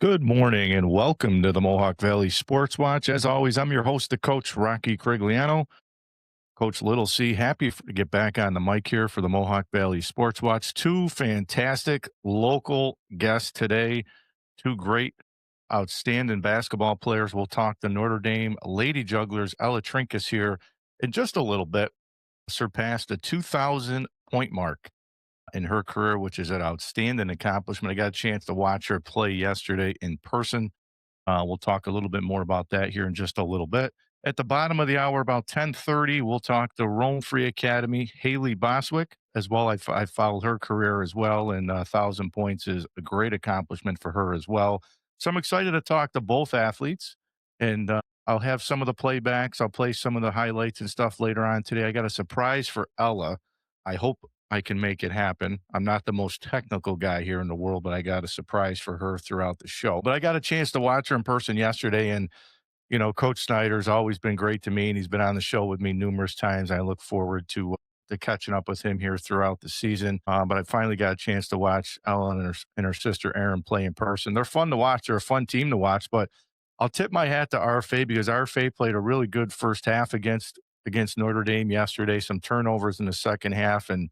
Good morning and welcome to the Mohawk Valley Sports Watch. As always, I'm your host, the coach, Rocky Corigliano. Coach Little C, to get back on the mic here for the Mohawk Valley Sports Watch. Two fantastic local guests today, two great, outstanding basketball players. We'll talk the Notre Dame Lady Jugglers. Ella Trinkaus here in just a little bit surpassed a 2,000 point mark in her career, which is an outstanding accomplishment. I got a chance to watch her play yesterday in person. We'll talk a little bit more about that here in just a little bit. At the bottom of the hour, about 10:30, we'll talk the Rome Free Academy, Haylee Bostwick, as well. I followed her career as well, and 1,000 points is a great accomplishment for her as well. So I'm excited to talk to both athletes, and I'll have some of the playbacks. I'll play some of the highlights and stuff later on today. I got a surprise for Ella. I hope I can make it happen. I'm not the most technical guy here in the world, but I got a surprise for her throughout the show. But I got a chance to watch her in person yesterday, and Coach Snyder's always been great to me, and he's been on the show with me numerous times. I look forward to catching up with him here throughout the season. But I finally got a chance to watch Ellen and her sister Erin play in person. They're fun to watch. They're a fun team to watch. But I'll tip my hat to RFA because RFA played a really good first half against Notre Dame yesterday. Some turnovers in the second half, and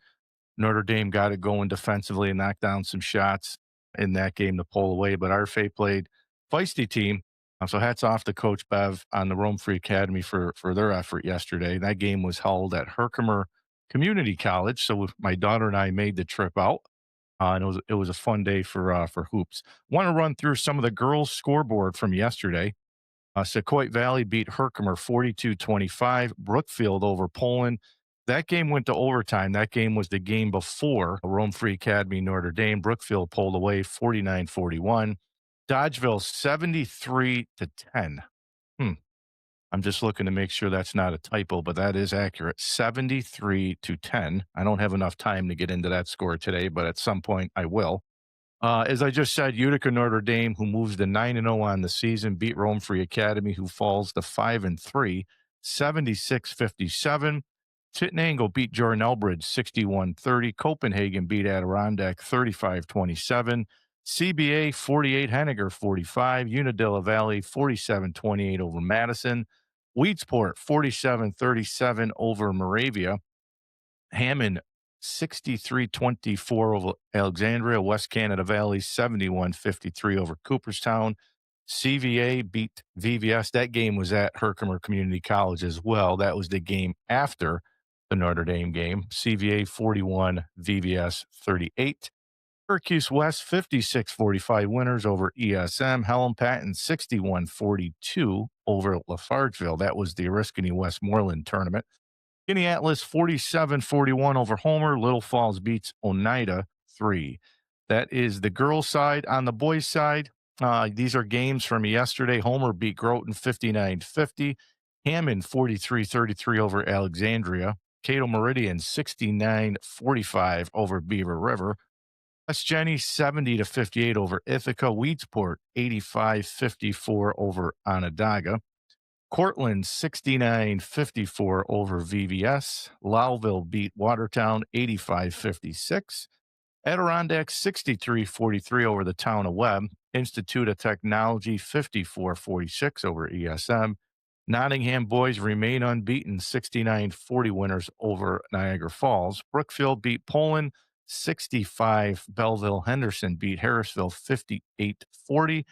Notre Dame got it going defensively and knocked down some shots in that game to pull away. But RFA played feisty team. So hats off to Coach Bev on the Rome Free Academy for their effort yesterday. That game was held at Herkimer Community College. So my daughter and I made the trip out. And it was a fun day for hoops. Want to run through some of the girls' scoreboard from yesterday. Sequoia Valley beat Herkimer 42-25. Brookfield over Poland. That game went to overtime. That game was the game before Rome Free Academy Notre Dame. Brookfield pulled away 49-41. Dodgeville 73-10. I'm just looking to make sure that's not a typo, but that is accurate. 73-10. I don't have enough time to get into that score today, but at some point I will. As I just said, Utica Notre Dame, who moves to 9-0 on the season, beat Rome Free Academy, who falls to 5-3, 76-57. Chittenango beat Jordan Elbridge 61-30. Copenhagen beat Adirondack 35-27. CBA 48, Henniger 45. Unadilla Valley 47-28 over Madison. Weedsport 47-37 over Moravia. Hammond 63-24 over Alexandria. West Canada Valley 71-53 over Cooperstown. CVA beat VVS. That game was at Herkimer Community College as well. That was the game after the Notre Dame game. CVA 41, VVS 38. Syracuse West 56-45 winners over ESM. Helen Patton 61-42 over Lafargeville. That was the Oriskany Westmoreland tournament. Guinea Atlas 47-41 over Homer. Little Falls beats Oneida 3. That is the girls' side. On the boys' side, these are games from yesterday. Homer beat Groton 59-50. Hammond 43-33 over Alexandria. Cato Meridian 69-45 over Beaver River. West Jenny 70-58 over Ithaca. Weedsport 85-54 over Onondaga. Cortland 69-54 over VVS. Lowville beat Watertown 85-56. Adirondack 63-43 over the town of Webb. Institute of Technology 54-46 over ESM. Nottingham boys remain unbeaten 69-40 winners over Niagara Falls. Brookfield beat Poland 65. Belleville Henderson beat Harrisville 58-40.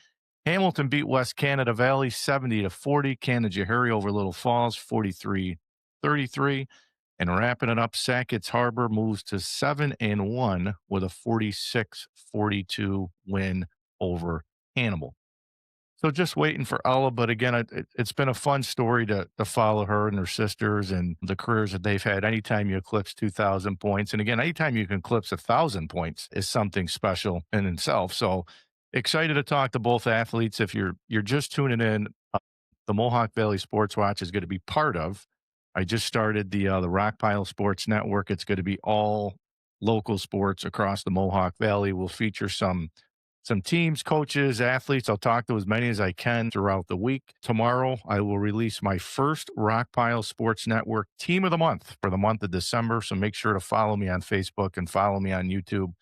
Hamilton beat West Canada Valley 70-40. Canajoharie over Little Falls 43-33. And wrapping it up, Sackett's Harbor moves to 7-1 with a 46-42 win over Hannibal. So just waiting for Ella, but again, it's been a fun story to follow her and her sisters and the careers that they've had. Anytime you eclipse 2,000 points, and again, anytime you can eclipse 1,000 points is something special in itself. So excited to talk to both athletes. If you're just tuning in, the Mohawk Valley Sports Watch is going to be part of. I just started the Rockpile Sports Network. It's going to be all local sports across the Mohawk Valley. We'll feature some teams, coaches, athletes. I'll talk to as many as I can throughout the week. Tomorrow, I will release my first Rockpile Sports Network Team of the Month for the month of December. So make sure to follow me on Facebook and follow me on YouTube.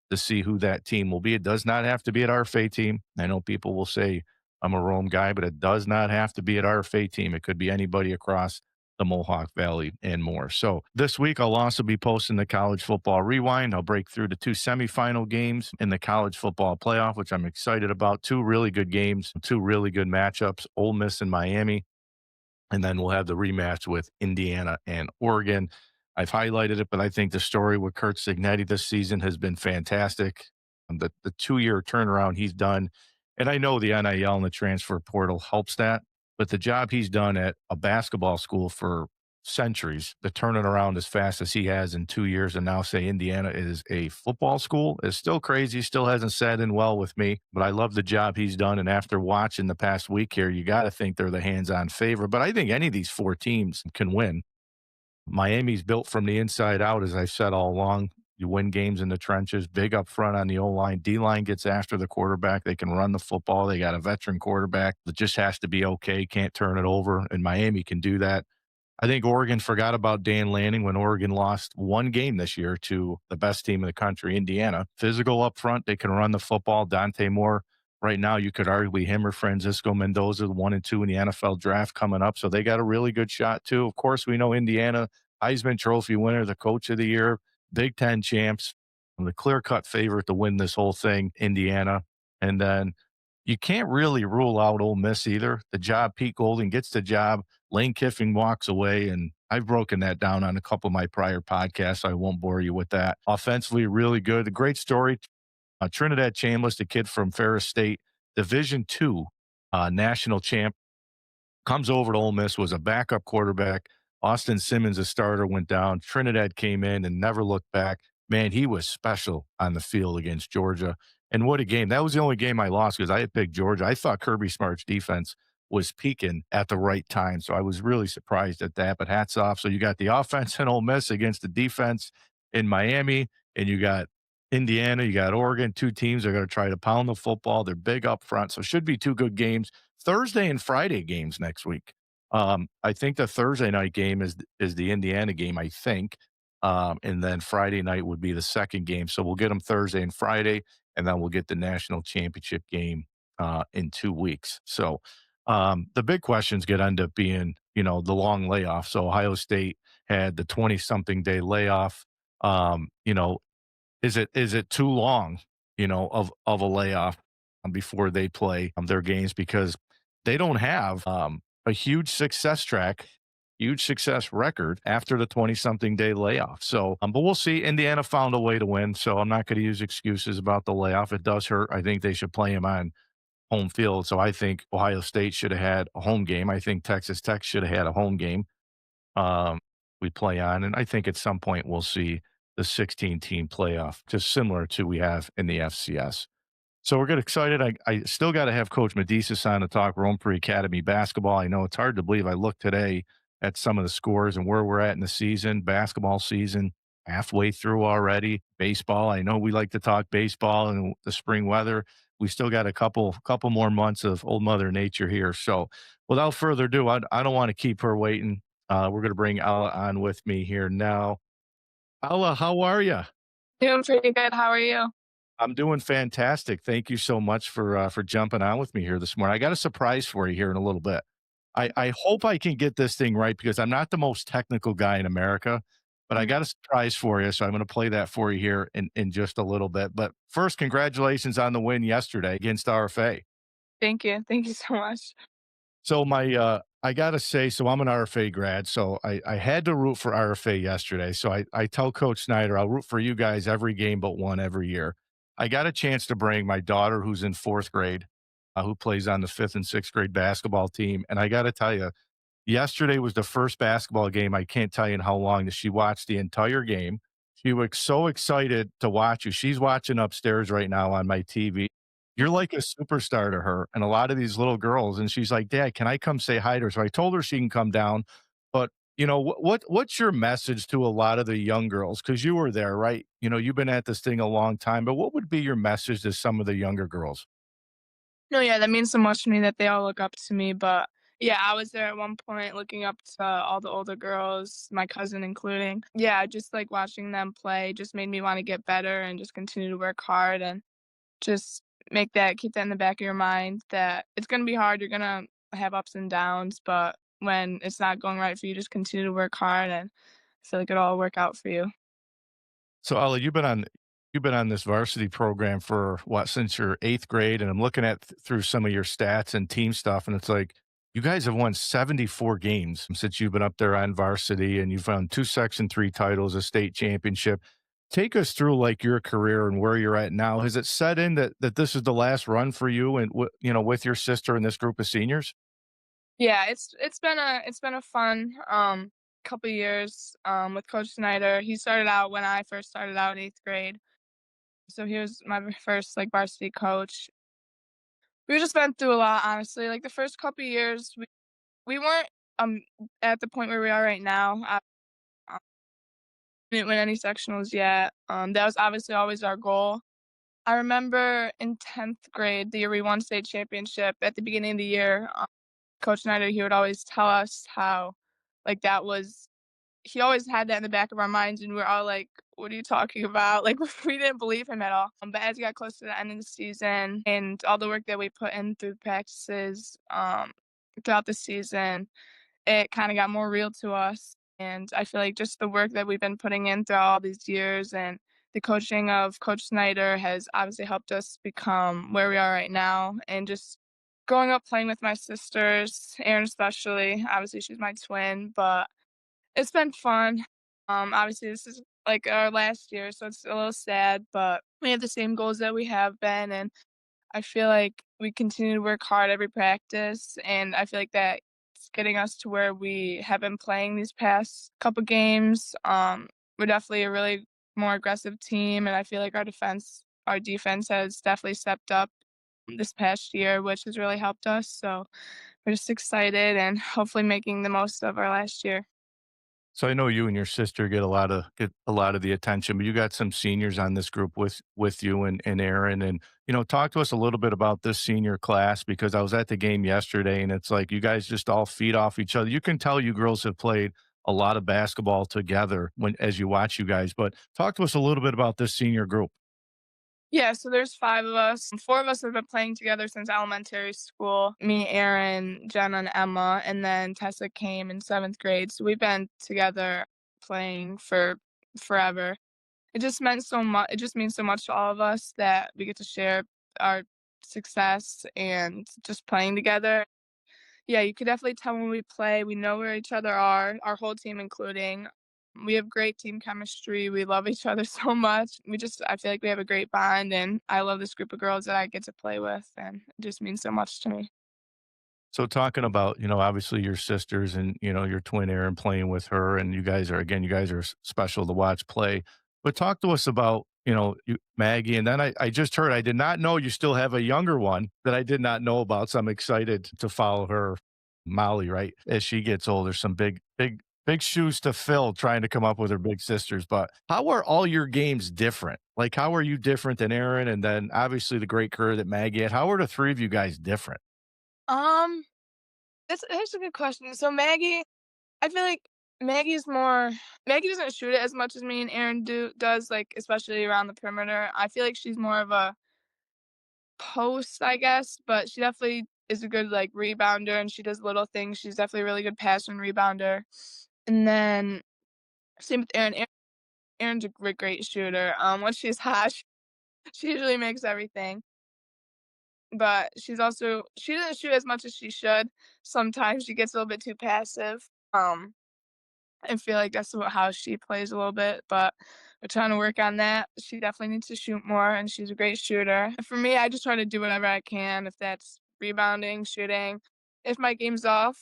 to see who that team will be. It does not have to be an RFA team. I know people will say I'm a Rome guy, but it does not have to be an RFA team. It could be anybody across the Mohawk Valley and more. So this week, I'll also be posting the college football rewind. I'll break through the two semifinal games in the college football playoff, which I'm excited about. Two really good games, two really good matchups, Ole Miss and Miami. And then we'll have the rematch with Indiana and Oregon. I've highlighted it, but I think the story with Kurt Signetti this season has been fantastic. The 2-year turnaround he's done, and I know the NIL and the transfer portal helps that, but the job he's done at a basketball school for centuries, to turn it around as fast as he has in 2 years, and now say Indiana is a football school is still crazy. Still hasn't sat in well with me, but I love the job he's done. And after watching the past week here, you got to think they're the hands-on favorite. But I think any of these four teams can win. Miami's built from the inside out, as I've said all along. You win games in the trenches, big up front on the O-line. D-line gets after the quarterback. They can run the football. They got a veteran quarterback that just has to be okay, can't turn it over, and Miami can do that. I think Oregon forgot about Dan Lanning when Oregon lost one game this year to the best team in the country, Indiana. Physical up front, they can run the football. Dante Moore, right now, you could arguably him or Francisco Mendoza, the 1 and 2 in the NFL draft coming up. So they got a really good shot, too. Of course, we know Indiana, Heisman Trophy winner, the coach of the year, Big Ten champs, the clear cut favorite to win this whole thing, Indiana. And then you can't really rule out Ole Miss either. The job, Pete Golding gets the job. Lane Kiffin walks away, and I've broken that down on a couple of my prior podcasts, so I won't bore you with that. Offensively, really good. A great story. Trinidad Chambliss, the kid from Ferris State, Division II national champ, comes over to Ole Miss, was a backup quarterback. Austin Simmons, a starter, went down. Trinidad came in and never looked back. Man, he was special on the field against Georgia. And what a game. That was the only game I lost because I had picked Georgia. I thought Kirby Smart's defense was peaking at the right time. So I was really surprised at that. But hats off. So you got the offense in Ole Miss against the defense in Miami, and you got Indiana, you got Oregon. Two teams are going to try to pound the football. They're big up front. So should be two good games. Thursday and Friday games next week. I think the Thursday night game is the Indiana game, I think. And then Friday night would be the second game. So we'll get them Thursday and Friday, and then we'll get the national championship game in 2 weeks. So the big questions get end up being, the long layoff. So Ohio State had the 20-something day layoff. You know, is it too long, of a layoff before they play their games because they don't have a huge success track, huge success record after the 20-something day layoff. So, but we'll see. Indiana found a way to win, so I'm not going to use excuses about the layoff. It does hurt. I think they should play him on home field. So I think Ohio State should have had a home game. I think Texas Tech should have had a home game. Um, we play on, and I think at some point we'll see the 16-team playoff, just similar to we have in the FCS. So we're getting excited. I still got to have Coach Medicis on to talk Rome Free Academy basketball. I know it's hard to believe. I looked today at some of the scores and where we're at in the season, basketball season, halfway through already. Baseball, I know we like to talk baseball and the spring weather. We still got a couple more months of old Mother Nature here. So without further ado, I don't want to keep her waiting. We're going to bring Alla on with me here now. Alla, how are you? Doing pretty good. How are you? I'm doing fantastic. Thank you so much for jumping on with me here this morning. I got a surprise for you here in a little bit. I hope I can get this thing right because I'm not the most technical guy in America, but I Mhm. got a surprise for you. So I'm going to play that for you here in just a little bit. But first, congratulations on the win yesterday against RFA. Thank you. Thank you so much. So I gotta say, so I'm an RFA grad, so I had to root for RFA yesterday. So I tell Coach Snyder, I'll root for you guys every game but one every year. I got a chance to bring my daughter, who's in 4th grade, who plays on the 5th and 6th grade basketball team, and I got to tell you, yesterday was the first basketball game, I can't tell you in how long, that she watched the entire game. She was so excited to watch you. She's watching upstairs right now on my TV. You're like a superstar to her and a lot of these little girls, and she's like, "Dad, can I come say hi to her?" So I told her she can come down, but, what's your message to a lot of the young girls? Because you were there, right? You've been at this thing a long time, but what would be your message to some of the younger girls? No, yeah, that means so much to me that they all look up to me. But Yeah, I was there at one point looking up to all the older girls, my cousin including. Yeah, just, like, watching them play just made me wanna get better and just continue to work hard and just keep that in the back of your mind that it's gonna be hard, you're gonna have ups and downs, but when it's not going right for you, just continue to work hard, and I feel like it'll all work out for you. So, Ollie, you've been on this varsity program for what, since your 8th grade, and I'm looking at through some of your stats and team stuff, and it's like you guys have won 74 games since you've been up there on varsity, and you've won 2 Section 3 titles, a state championship. Take us through like your career and where you're at now. Has it set in that this is the last run for you and with your sister and this group of seniors? Yeah, it's been a fun, couple years, with Coach Snyder. He started out when I first started out in 8th grade, so he was my first, like, varsity coach. We just been through a lot, honestly, like, the first couple years, we weren't, um, at the point where we are right now. Didn't win any sectionals yet, that was obviously always our goal. I remember in 10th grade, the year we won state championship, at the beginning of the year, Coach Snyder, he would always tell us how, like, that was he always had that in the back of our minds, and we're all like, "What are you talking about?" Like, we didn't believe him at all, but as we got close to the end of the season and all the work that we put in through practices, throughout the season, it kinda got more real to us, and I feel like just the work that we've been putting in throughout all these years and the coaching of Coach Snyder has obviously helped us become where we are right now, and just growing up playing with my sisters, Erin especially, obviously she's my twin, but it's been fun. Obviously this is, like, our last year, so it's a little sad, but we have the same goals that we have been, and I feel like we continue to work hard every practice, and I feel like that's getting us to where we have been playing these past couple games. We're definitely a really more aggressive team, and I feel like our defense has definitely stepped up this past year, which has really helped us. So we're just excited and hopefully making the most of our last year. So I know you and your sister get a lot of the attention, but you got some seniors on this group with you and Aaron, and talk to us a little bit about this senior class because I was at the game yesterday, and it's like you guys just all feed off each other. You can tell you girls have played a lot of basketball together when as you watch you guys. But talk to us a little bit about this senior group. Yeah, so there's 5 of us. 4 of us have been playing together since elementary school. Me, Erin, Jenna, and Emma, and then Tessa came in 7th grade. So we've been together playing for forever. It just means so much to all of us that we get to share our success and just playing together. Yeah, you could definitely tell when we play, we know where each other are, our whole team including. We have great team chemistry, we love each other so much. I feel like we have a great bond, and I love this group of girls that I get to play with, and it just means so much to me. So talking about, obviously your sisters and, your twin Aaron playing with her and you guys are special to watch play. But talk to us about, Maggie. And then I just heard, I did not know you still have a younger one that I did not know about. So I'm excited to follow her, Molly, right? As she gets older, some big shoes to fill trying to come up with her big sisters. But how are all your games different? Like, how are you different than Aaron? And then obviously the great career that Maggie had. How are the three of you guys different? Um, that's a good question. So I feel like Maggie doesn't shoot it as much as me and Erin does, like, especially around the perimeter. I feel like she's more of a post, I guess, but she definitely is a good, like, rebounder, and she does little things. She's definitely a really good passer and rebounder. And then same with Erin. Erin's a great shooter. When she's hot, she usually makes everything, but she doesn't shoot as much as she should. Sometimes she gets a little bit too passive. I feel like that's how she plays a little bit, but we're trying to work on that. She definitely needs to shoot more, and she's a great shooter. For me, I just try to do whatever I can, if that's rebounding, shooting. If my game's off,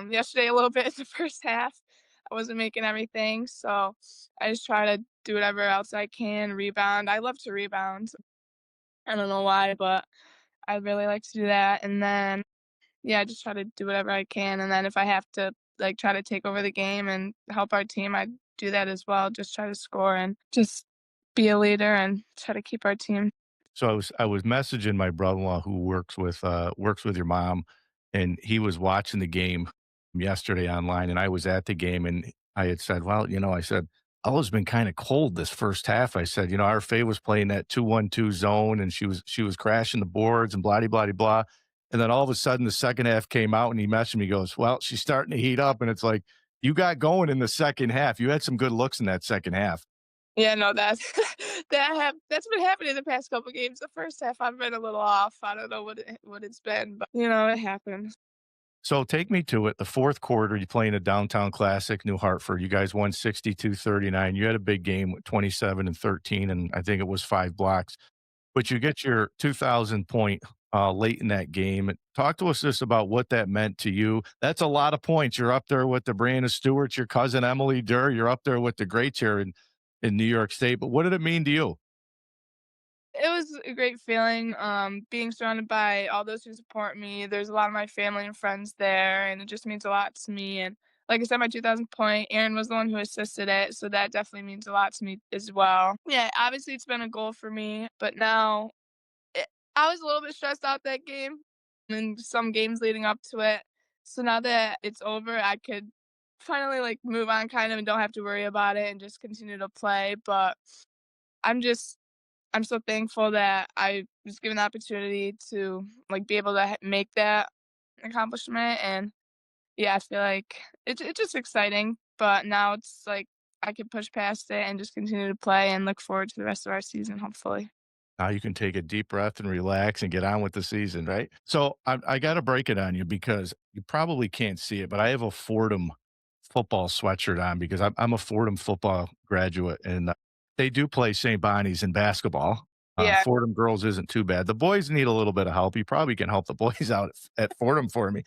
yesterday a little bit in the first half, I wasn't making everything, so I just try to do whatever else I can, rebound. I love to rebound. I don't know why, but I really like to do that. And then yeah, I just try to do whatever I can, and then if I have to, like, try to take over the game and help our team, I do that as well, just try to score and just be a leader and try to keep our team. So I was messaging my brother-in-law who works with your mom, and he was watching the game yesterday online, and I was at the game, and I had said, "Well, I said, oh, it's been kinda cold this first half." I said, our Faye was playing that 2-1-2 zone, and she was crashing the boards and blah blah blah." And then all of a sudden, the second half came out, and he messaged me, he goes, "Well, she's starting to heat up." And it's like, you got going in the second half. You had some good looks in that second half. Yeah, no, that's that's been happening the past couple games. The first half, I've been a little off. I don't know what it's been, but, it happens. So take me to it. The fourth quarter, you playing a downtown classic, New Hartford. You guys won 62-39. You had a big game with 27 and 13, and I think it was 5 blocks. But you get your 2,000 point late in that game. Talk to us just about what that meant to you. That's a lot of points. You're up there with the Brianna Stewart, your cousin Emily Durr. You're up there with the greats here in New York State. But what did it mean to you? It was a great feeling, being surrounded by all those who support me. There's a lot of my family and friends there, and it just means a lot to me, and like I said, my 2,000 point, Aaron was the one who assisted it, so that definitely means a lot to me as well. Yeah, obviously, it's been a goal for me, but now it I was a little bit stressed out that game and some games leading up to it, so now that it's over, I could finally, like, move on kind of and don't have to worry about it and just continue to play, but I'm just I'm so thankful that I was given the opportunity to, like, be able to make that accomplishment, and, yeah, I feel like it's just exciting, but now it's like I can push past it and just continue to play and look forward to the rest of our season, hopefully. Now you can take a deep breath and relax and get on with the season, right? So I got to break it on you because you probably can't see it, but I have a Fordham football sweatshirt on because I'm a Fordham football graduate, and they do play St. Bonnie's in basketball. Yeah. Fordham girls isn't too bad. The boys need a little bit of help. You probably can help the boys out at Fordham for me.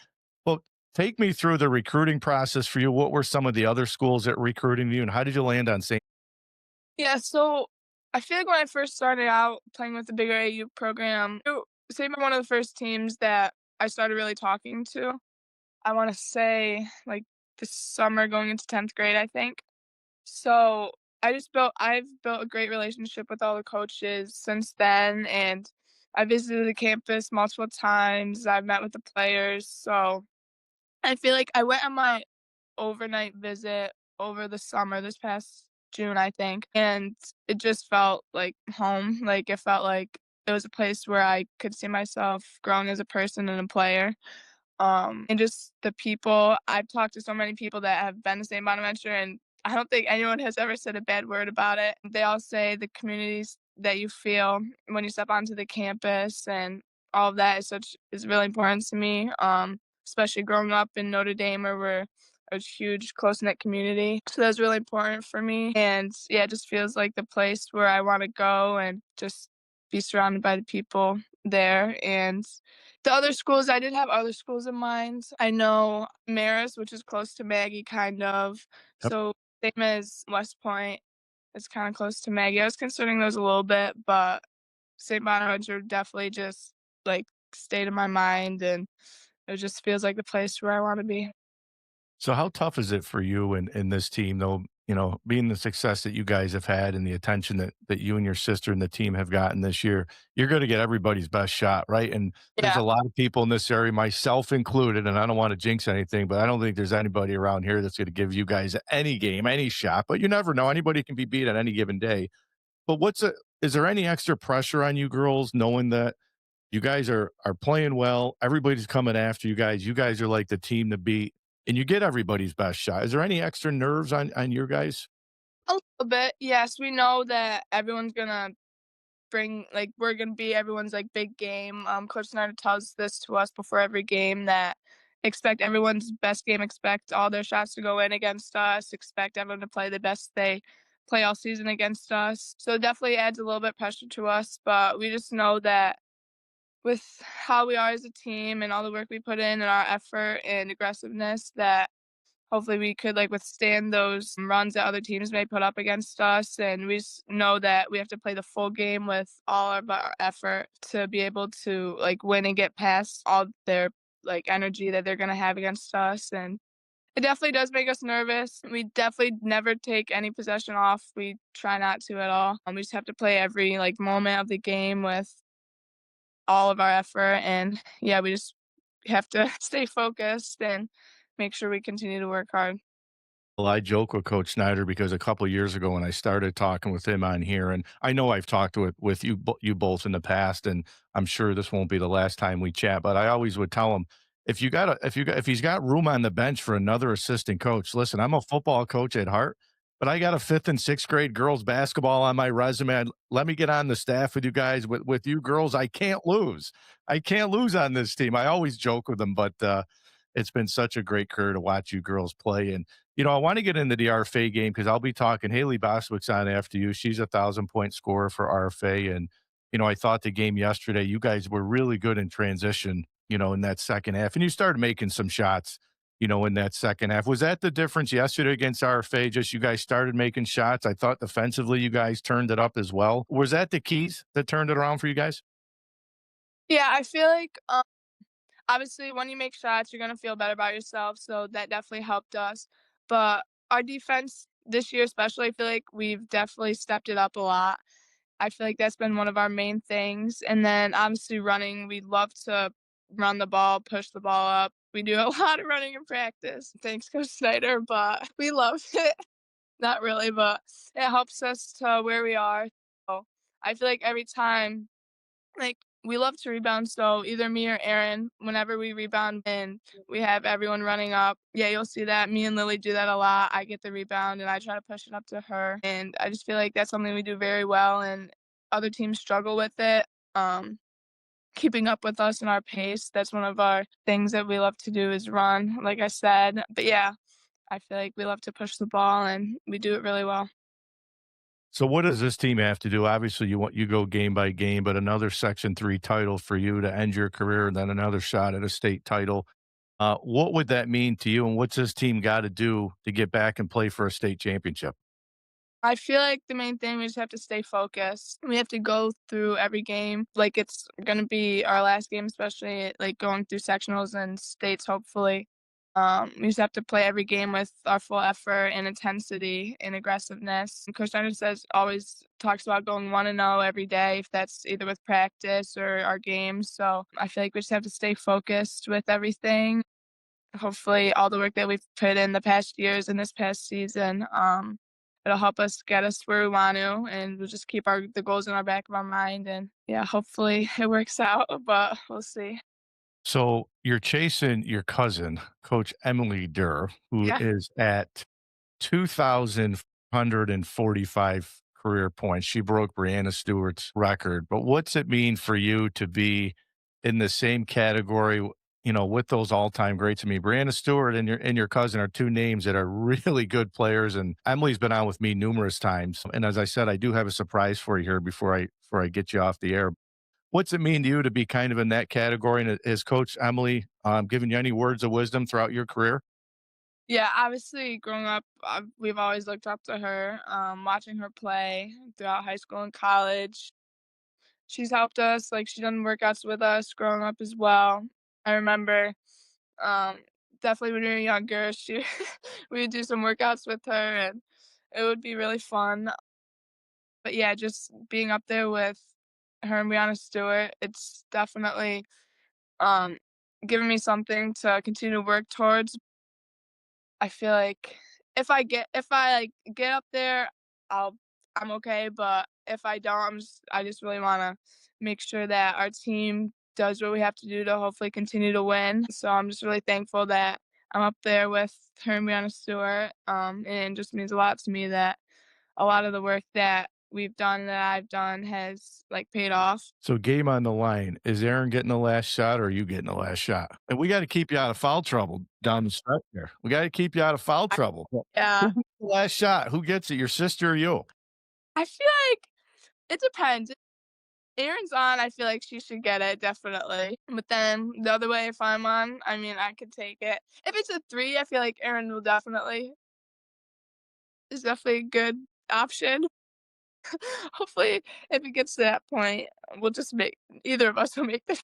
Well, take me through the recruiting process for you. What were some of the other schools that recruiting you, and how did you land on St. Yeah, so I feel like when I first started out playing with the bigger AU program, Saban were one of the first teams that I started really talking to. I wanna say, like, this summer going into 10th grade, I think. So, I've built a great relationship with all the coaches since then, and I visited the campus multiple times, I've met with the players, so I feel like I went on my overnight visit over the summer this past June, I think, and it just felt like home, like, it felt like it was a place where I could see myself growing as a person and a player. And just the people I've talked to so many people that have been to St. Bonaventure, and I don't think anyone has ever said a bad word about it. They all say the communities that you feel when you step onto the campus and all of that is really important to me, especially growing up in Notre Dame where we're a huge close-knit community. So that's really important for me, and, yeah, it just feels like the place where I wanna go and just be surrounded by the people there, and the other schools, I did have other schools in mind. I know Marist, which is close to Maggie, kind of. Yep. So same as West Point, it's kinda close to Maggie. I was considering those a little bit, but St. Bonaventure definitely just, like, stayed in my mind, and it just feels like the place where I wanna be. So how tough is it for you and this team though, being the success that you guys have had and the attention that you and your sister and the team have gotten this year, you're going to get everybody's best shot, right? And there's Yeah. a lot of people in this area, myself included, and I don't want to jinx anything, but I don't think there's anybody around here that's going to give you guys any game, any shot, but you never know. Anybody can be beat on any given day. But is there any extra pressure on you girls knowing that you guys are playing well. Everybody's coming after you guys. You guys are like the team to beat, and you get everybody's best shot. Is there any extra nerves on your guys? A little bit, yes. We know that everyone's gonna we're gonna be everyone's, like, big game. Coach Snyder tells this to us before every game that expect everyone's best game, expect all their shots to go in against us, expect everyone to play the best they play all season against us. So it definitely adds a little bit pressure to us, but we just know that with how we are as a team and all the work we put in and our effort and aggressiveness that hopefully we could, like, withstand those runs that other teams may put up against us, and we just know that we have to play the full game with all of our effort to be able to, like, win and get past all their, like, energy that they're gonna have against us, and it definitely does make us nervous. We definitely never take any possession off. We try not to at all. We just have to play every, like, moment of the game with all of our effort, and, yeah, we just have to stay focused and make sure we continue to work hard. Well, I joke with Coach Snyder because a couple years ago when I started talking with him on here, and I know I've talked with you both in the past, and I'm sure this won't be the last time we chat. But I always would tell him if he's got room on the bench for another assistant coach. Listen, I'm a football coach at heart, but I got a fifth and sixth grade girls basketball on my resume. Let me get on the staff with you guys. With you girls, I can't lose. I can't lose on this team. I always joke with them, but it's been such a great career to watch you girls play. And I want to get into the RFA game because I'll be talking. Haylee Bostwick's on after you. She's 1,000 point scorer for RFA. And, I thought the game yesterday, you guys were really good in transition, in that second half. And you started making some shots, in that second half. Was that the difference yesterday against RFA? Just you guys started making shots. I thought defensively, you guys turned it up as well. Was that the keys that turned it around for you guys? Yeah, I feel like obviously when you make shots, you're gonna feel better about yourself, so that definitely helped us. But our defense this year, especially, I feel like we've definitely stepped it up a lot. I feel like that's been one of our main things. And then obviously running, we love to run the ball, push the ball up. We do a lot of running in practice. Thanks, Coach Snyder, but we love it. Not really, but it helps us to where we are. So I feel like every time, like, we love to rebound, so either me or Aaron, whenever we rebound and we have everyone running up, yeah, you'll see that. Me and Lily do that a lot. I get the rebound and I try to push it up to her. And I just feel like that's something we do very well and other teams struggle with it. Um, Keeping up with us and our pace. That's one of our things that we love to do is run, like I said. But yeah, I feel like we love to push the ball and we do it really well. So what does this team have to do? Obviously, you go game by game, but another Section 3 title for you to end your career, and then another shot at a state title. What would that mean to you, and what's this team got to do to get back and play for a state championship? I feel like the main thing we just have to stay focused. We have to go through every game like it's gonna be our last game, especially like going through sectionals and states, hopefully. We just have to play every game with our full effort and intensity and aggressiveness. And Coach Snyder says always talks about going 1-0 every day, if that's either with practice or our games. So I feel like we just have to stay focused with everything. Hopefully, all the work that we've put in the past years and this past season, it'll help us get us where we want to, and we'll just keep the goals in our back of our mind, and yeah, hopefully it works out, but we'll see. So you're chasing your cousin, Coach Emily Durr, who Yeah. is at 2,145 career points. She broke Brianna Stewart's record. But what's it mean for you to be in the same category, with those all-time greats? I mean, Brianna Stewart and your cousin are two names that are really good players. And Emily's been on with me numerous times. And as I said, I do have a surprise for you here before I get you off the air. What's it mean to you to be kind of in that category? And has Coach Emily given you any words of wisdom throughout your career? Yeah, obviously, growing up, we've always looked up to her, watching her play throughout high school and college. She's helped us, like, she done workouts with us growing up as well. I remember, um, definitely when we were younger, she we would do some workouts with her, and it would be really fun. But yeah, just being up there with her and Brianna Stewart, it's definitely, um, given me something to continue to work towards. I feel like if I, like, get up there, I'll I'm okay, but if I don't, I just really wanna make sure that our team does what we have to do to hopefully continue to win. So I'm just really thankful that I'm up there with her and Brianna Stewart, and it just means a lot to me that a lot of the work that we've done, that I've done has, like, paid off. So game on the line. Is Aaron getting the last shot or are you getting the last shot? And we got to keep you out of foul trouble down the stretch here. We got to keep you out of foul I trouble. Who Yeah. gets the last shot? Who gets it? Your sister or you? I feel like it depends. Erin's on, I feel like she should get it, definitely. But then the other way, if I'm on, I mean, I could take it. If it's a 3, I feel like Erin will definitely is definitely a good option. Hopefully, if it gets to that point, we'll just make either of us will make the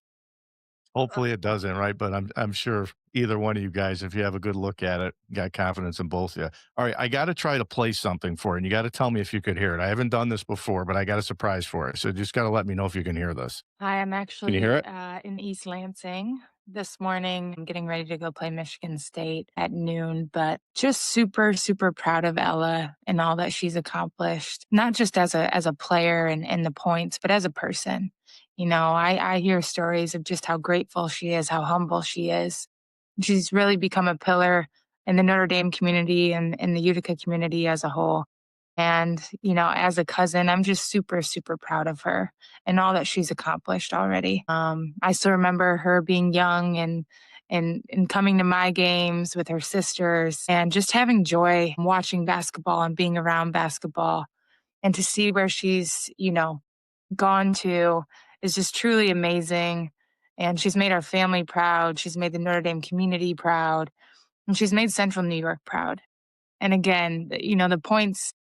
Hopefully it doesn't, right? But I'm sure either one of you guys, if you have a good look at it, got confidence in both of you. All right, I gotta try to play something for you, and you gotta tell me if you could hear it. I haven't done this before, but I got a surprise for you. So just gotta let me know if you can hear this. Hi, I'm Can you hear actually it? in East Lansing this morning. I'm getting ready to go play Michigan State at noon, but just super, super proud of Ella and all that she's accomplished, not just as a player and the points, but as a person. You know, I hear stories of just how grateful she is, how humble she is. She's really become a pillar in the Notre Dame community and in the Utica community as a whole. And, you know, as a cousin, I'm just super, super proud of her and all that she's accomplished already. I still remember her being young and coming to my games with her sisters and just having joy watching basketball and being around basketball and to see where she's, you know, gone to is just truly amazing. And she's made our family proud. She's made the Notre Dame community proud. And she's made Central New York proud. And again, you know, the points,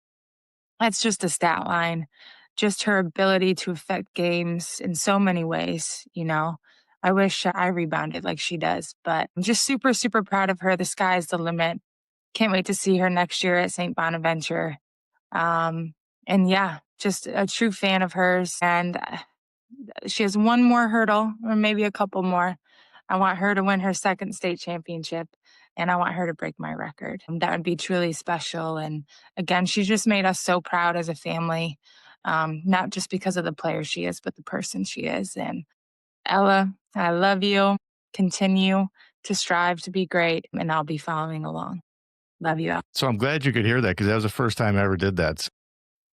that's just a stat line. Just her ability to affect games in so many ways, you know. I wish I rebounded like she does, but I'm just super, super proud of her. The sky's the limit. Can't wait to see her next year at St. Bonaventure. Um, and yeah, just a true fan of hers. And she has one more hurdle, or maybe a couple more. I want her to win her second state championship, and I want her to break my record. That would be truly special. And again, she's just made us so proud as a family, not just because of the player she is, but the person she is. And Ella, I love you. Continue to strive to be great, and I'll be following along. Love you. So I'm glad you could hear that because that was the first time I ever did that.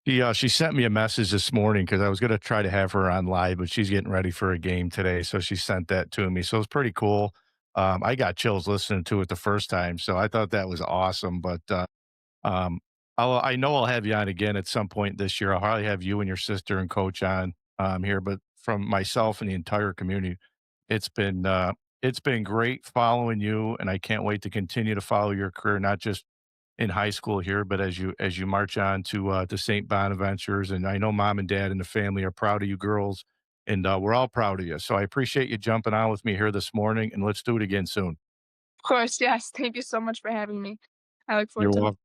She sent me a message this morning because I was gonna try to have her on live, but she's getting ready for a game today, so she sent that to me. So it's pretty cool. I got chills listening to it the first time, so I thought that was awesome. But um, I know I'll have you on again at some point this year. I'll probably have you and your sister and coach on here. But from myself and the entire community, it's been uh, it's been great following you, and I can't wait to continue to follow your career, not just in high school here, but as you march on to St. Bonaventures, and I know mom and dad and the family are proud of you girls, and we're all proud of you. So I appreciate you jumping on with me here this morning, and let's do it again soon. Of course, yes. Thank you so much for having me. I look You're forward to. welcome.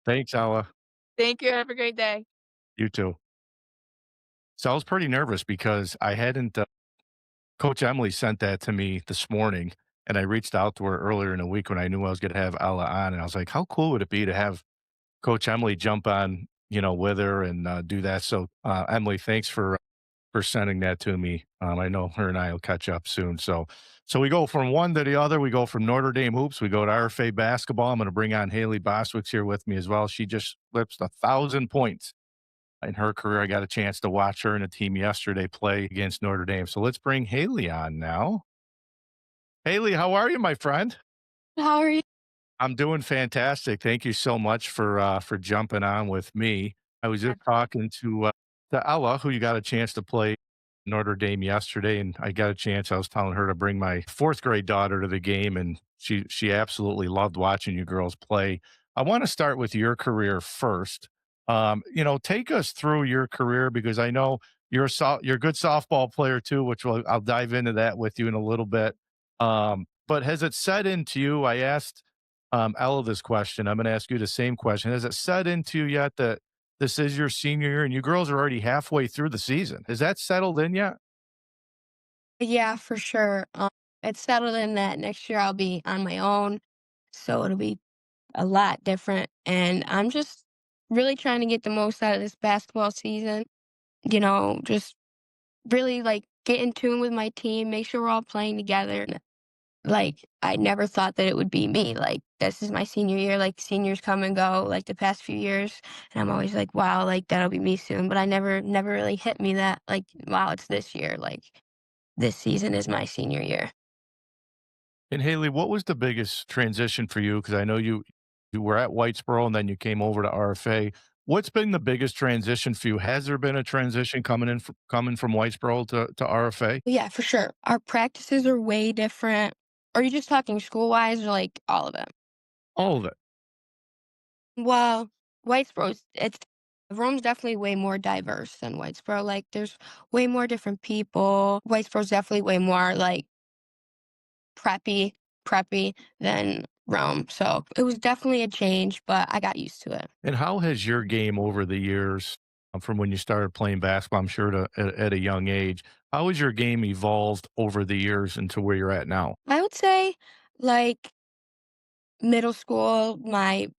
Thanks, Ella. Thank you. Have a great day. You too. So I was pretty nervous because I hadn't. Coach Emily sent that to me this morning, and I reached out to her earlier in the week when I knew I was going to have Ella on, and I was like, "How cool would it be to have Coach Emily jump on, with her and do that?" So, Emily, thanks for sending that to me. I know her and I will catch up soon. So we go from one to the other. We go from Notre Dame hoops. We go to RFA basketball. I'm going to bring on Haylee Bostwick here with me as well. She just flipped 1,000 points in her career. I got a chance to watch her and a team yesterday play against Notre Dame. So let's bring Haylee on now. Haley, how are you, my friend? How are you? I'm doing fantastic. Thank you so much for jumping on with me. I was just talking to Ella, who you got a chance to play Notre Dame yesterday, and I got a chance. I was telling her to bring my fourth grade daughter to the game, and she absolutely loved watching you girls play. I want to start with your career first. Take us through your career because I know you're a good softball player too, which I'll dive into that with you in a little bit. But has it set into you? I asked Ella this question. I'm going to ask you the same question. Has it set into you yet that this is your senior year and you girls are already halfway through the season? Has that settled in yet? Yeah, for sure. It's settled in that next year I'll be on my own, so it'll be a lot different. And I'm just really trying to get the most out of this basketball season. Just really like get in tune with my team, make sure we're all playing together. Like, I never thought that it would be me, like, this is my senior year, like, seniors come and go, like, the past few years, and I'm always like, "Wow, like, that'll be me soon," but I never really hit me that, like, "Wow, it's this year," like, this season is my senior year. And Haley, what was the biggest transition for you? Because I know you were at Whitesboro and then you came over to RFA. What's been the biggest transition for you? Has there been a transition coming from Whitesboro to RFA? Yeah, for sure. Our practices are way different. Are you just talking school-wise or, like, all of it? All of it. Well, Whitesboro's it's Rome's definitely way more diverse than Whitesboro. Like, there's way more different people. Whitesboro's definitely way more, like, preppy, preppy than Rome. So it was definitely a change, but I got used to it. And how has your game over the years, from when you started playing basketball, I'm sure at a young age, how has your game evolved over the years into where you're at now? I would say, like, middle school, my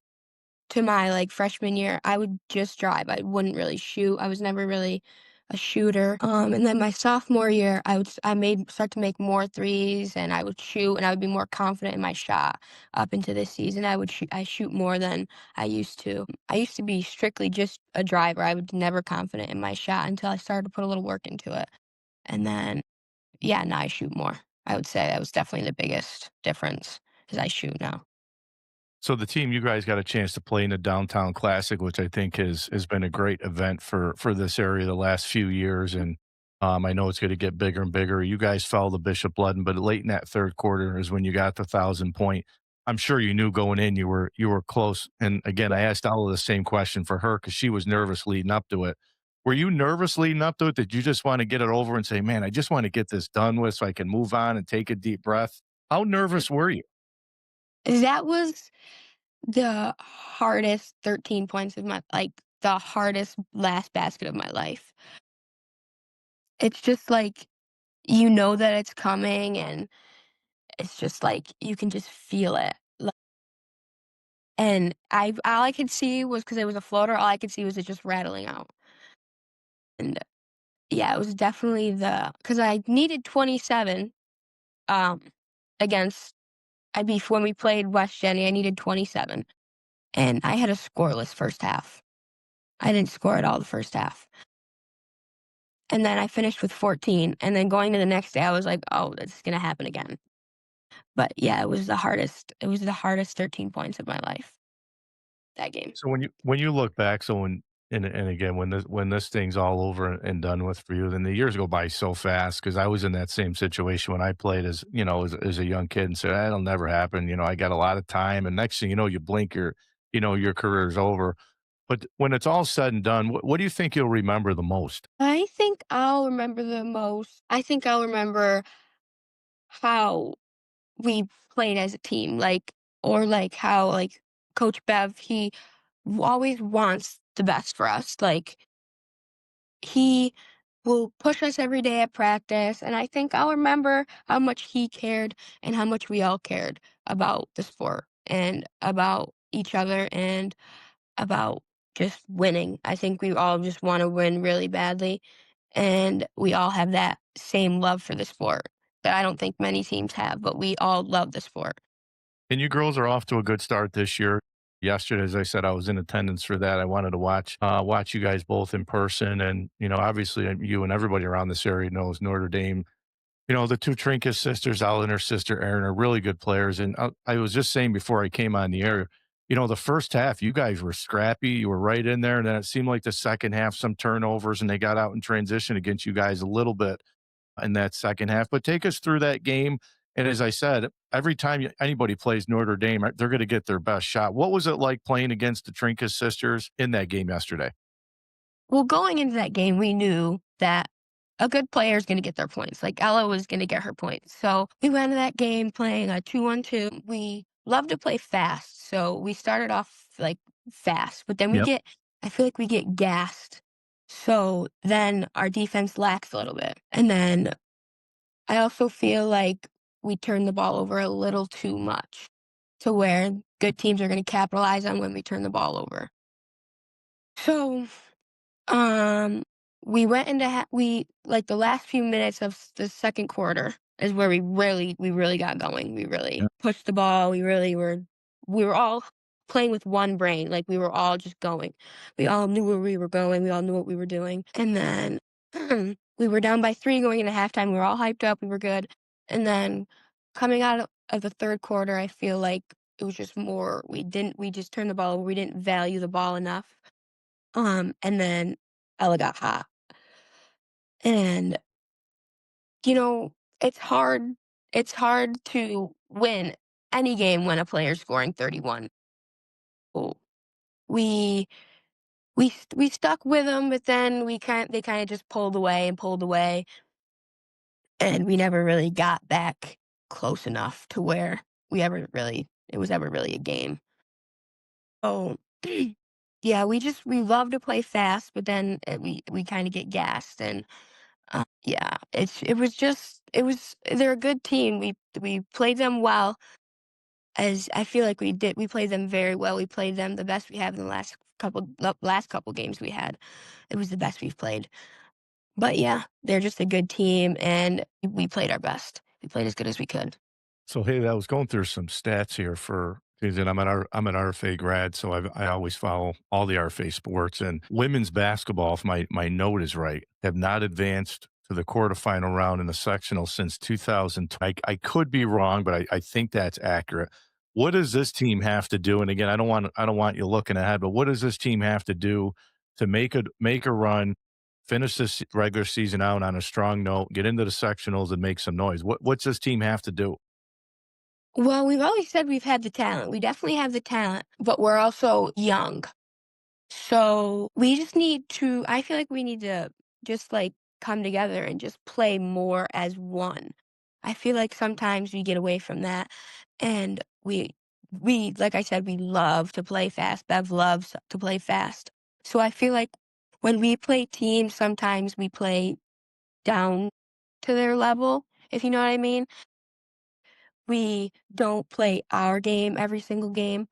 like freshman year, I would just drive. I wouldn't really shoot. I was never really a shooter. And then my sophomore year, I made start to make more threes, and I would shoot, and I would be more confident in my shot. Up into this season, I shoot more than I used to. I used to be strictly just a driver. I was never confident in my shot until I started to put a little work into it. And then yeah, now I shoot more. I would say that was definitely the biggest difference, is I shoot now. So the team, you guys got a chance to play in the Downtown Classic, which I think has been a great event for this area the last few years, and I know it's going to get bigger and bigger. You guys fell to Bishop Ludden, but late in that third quarter is when you got the 1,000 point. I'm sure you knew going in you were close. And again, I asked Ella the same question for her because she was nervous leading up to it. Were you nervous leading up to it? Did you just want to get it over and say, "Man, I just want to get this done with so I can move on and take a deep breath"? How nervous were you? That was the hardest 13 points of my like, the hardest last basket of my life. It's just like, you know that it's coming, and it's just like, you can just feel it. And I all I could see was, because it was a floater, all I could see was it just rattling out. And yeah, it was definitely because I needed 27, um, against I beef when we played West Jenny, I needed 27, and I had a scoreless first half. I didn't score at all the first half. And then I finished with 14, and then going to the next day, I was like, "Oh, that's gonna happen again." But yeah, it was the hardest 13 points of my life, that game. So when you look back, so and again, when this thing's all over and done with for you, then the years go by so fast. Because I was in that same situation when I played as a young kid and said, "That'll never happen." I got a lot of time, and next thing you know, you blink, your career's over. But when it's all said and done, what do you think you'll remember the most? I think I'll remember how we played as a team, like, or like how, like, Coach Bev, he always wants the best for us. Like, he will push us every day at practice, and I think I'll remember how much he cared and how much we all cared about the sport and about each other and about just winning. I think we all just want to win really badly, and we all have that same love for the sport that I don't think many teams have, but we all love the sport. And you girls are off to a good start this year. Yesterday, as I said, I was in attendance for that. I wanted to watch you guys both in person, and obviously, you and everybody around this area knows Notre Dame. The two Trinkaus sisters, Ella and her sister Erin, are really good players. And I was just saying before I came on the air, the first half, you guys were scrappy. You were right in there. And then it seemed like the second half, some turnovers, and they got out in transition against you guys a little bit in that second half. But take us through that game. And as I said, every time anybody plays Notre Dame, they're going to get their best shot. What was it like playing against the Trinkaus sisters in that game yesterday? Well, going into that game, we knew that a good player is going to get their points. Like, Ella was going to get her points. So we went into that game playing a 2-on-2. We love to play fast. So we started off like fast, but then Yep. I feel like we get gassed. So then our defense lacks a little bit. And then I also feel like we turn the ball over a little too much, to where good teams are going to capitalize on when we turn the ball over. So um, we went into we like the last few minutes of the second quarter is where we really got going. We really pushed the ball. We were all playing with one brain. Like, we were all just going. We all knew where we were going. We all knew what we were doing. And then we were down by 3 going into halftime. We were all hyped up. We were good. And then coming out of the third quarter, I feel like it was just more. We just turned the ball over. We didn't value the ball enough. And then Ella got hot. And, it's hard to win any game when a player's scoring 31. Oh, we we stuck with them, but then they kind of just pulled away, and we never really got back close enough to where it was ever really a game. Oh, yeah, we love to play fast, but then we kind of get gassed, and yeah, it was they're a good team. We played them well, as I feel like we played them very well. We played them the best we have in the last couple games we had. It was the best we've played. But yeah, they're just a good team, and we played our best. We played as good as we could. So, hey, I was going through some stats here for because I'm an RFA grad, so I always follow all the RFA sports and women's basketball. If my note is right, have not advanced to the quarterfinal round in the sectional since 2000. I could be wrong, but I think that's accurate. What does this team have to do? And again, I don't want you looking ahead, but what does this team have to do to make a run, finish this regular season out on a strong note, get into the sectionals, and make some noise? What's this team have to do? Well, we've always said we've had the talent. We definitely have the talent, but we're also young. So we just need to, I feel like we need to just like come together and just play more as one. I feel like sometimes we get away from that, and like I said, we love to play fast. Bev loves to play fast. So I feel like when we play teams, sometimes we play down to their level, if you know what I mean. We don't play our game every single game.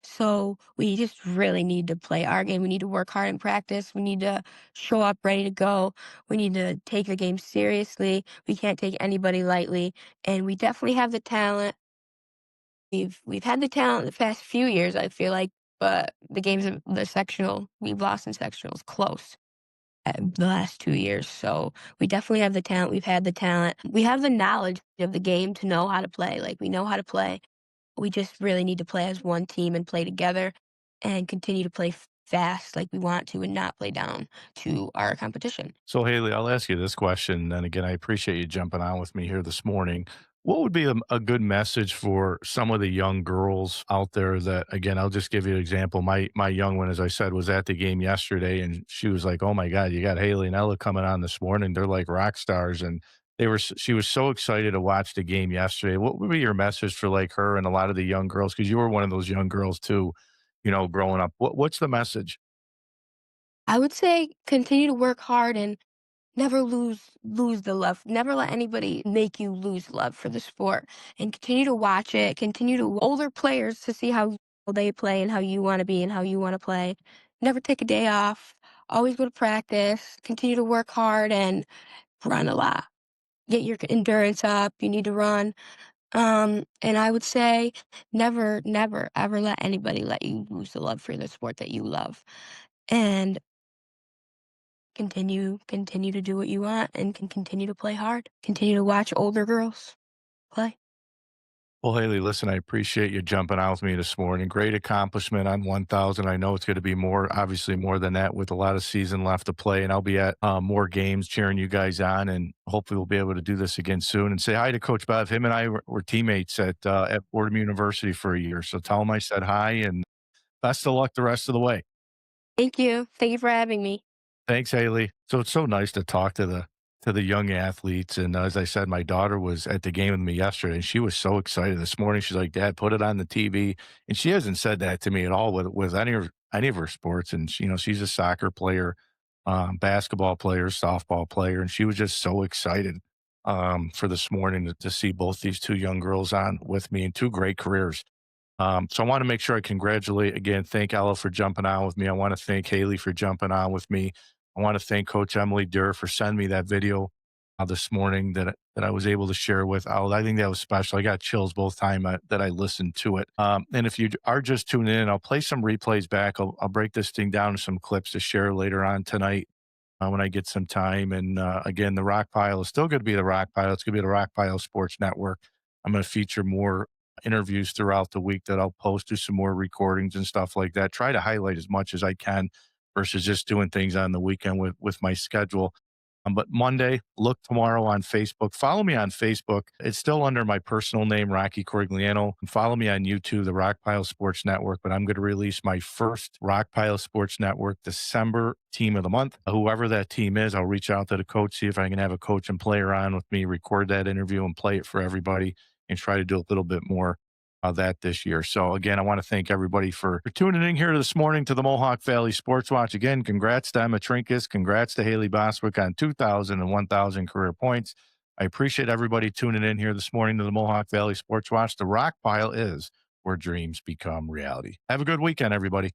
So we just really need to play our game. We need to work hard in practice. We need to show up ready to go. We need to take the game seriously. We can't take anybody lightly. And we definitely have the talent. We've had the talent the past few years, I feel like, but the sectional, we've lost in sectionals close the last 2 years. So we definitely have the talent. We've had the talent. We have the knowledge of the game to know how to play. Like, we know how to play. We just really need to play as one team and play together and continue to play fast like we want to and not play down to our competition. So, Haley, I'll ask you this question. And again, I appreciate you jumping on with me here this morning. What would be a good message for some of the young girls out there that, again, I'll just give you an example. My young one, as I said, was at the game yesterday, and she was like, "Oh my God, you got Haley and Ella coming on this morning. They're like rock stars." And she was so excited to watch the game yesterday. What would be your message for like her and a lot of the young girls? Because you were one of those young girls too, growing up. What's the message? I would say continue to work hard and never lose the love. Never let anybody make you lose love for the sport, and continue to watch it. Continue to older players to see how they play and how you want to be and how you want to play. Never take a day off. Always go to practice. Continue to work hard and run a lot. Get your endurance up. You need to run. And I would say never, ever let anybody let you lose the love for the sport that you love. And continue to do what you want and can continue to play hard. Continue to watch older girls play. Well, Haley, listen, I appreciate you jumping out with me this morning. Great accomplishment on 1,000. I know it's going to be more, obviously more than that with a lot of season left to play. And I'll be at more games cheering you guys on. And hopefully we'll be able to do this again soon. And say hi to Coach Bev. Him and I were teammates at Fordham University for a year. So tell him I said hi and best of luck the rest of the way. Thank you. Thank you for having me. Thanks, Haley. So it's so nice to talk to the young athletes. And as I said, my daughter was at the game with me yesterday, and she was so excited this morning. She's like, "Dad, put it on the TV." And she hasn't said that to me at all with any of her sports. And she, she's a soccer player, basketball player, softball player, and she was just so excited for this morning to see both these two young girls on with me and two great careers. So I want to make sure I congratulate again, thank Ella for jumping on with me. I want to thank Haley for jumping on with me. I want to thank Coach Emily Durr for sending me that video this morning that I was able to share with Ella. I think that was special. I got chills both time that I listened to it. And if you are just tuning in, I'll play some replays back. I'll break this thing down to some clips to share later on tonight when I get some time. And again, the Rock Pile is still going to be the Rock Pile. It's going to be the Rock Pile Sports Network. I'm going to feature more interviews throughout the week that I'll post, do some more recordings and stuff like that. Try to highlight as much as I can versus just doing things on the weekend with my schedule. But Monday, look tomorrow on Facebook. Follow me on Facebook. It's still under my personal name, Rocky Corigliano. And follow me on YouTube, the Rockpile Sports Network. But I'm going to release my first Rockpile Sports Network December team of the month. Whoever that team is, I'll reach out to the coach, see if I can have a coach and player on with me, record that interview and play it for everybody, and try to do a little bit more of that this year. So again, I want to thank everybody for tuning in here this morning to the Mohawk Valley Sports Watch. Again, congrats to Emma Trinkaus. Congrats to Haylee Bostwick on 2,000 and 1,000 career points. I appreciate everybody tuning in here this morning to the Mohawk Valley Sports Watch. The Rock Pile is where dreams become reality. Have a good weekend, everybody.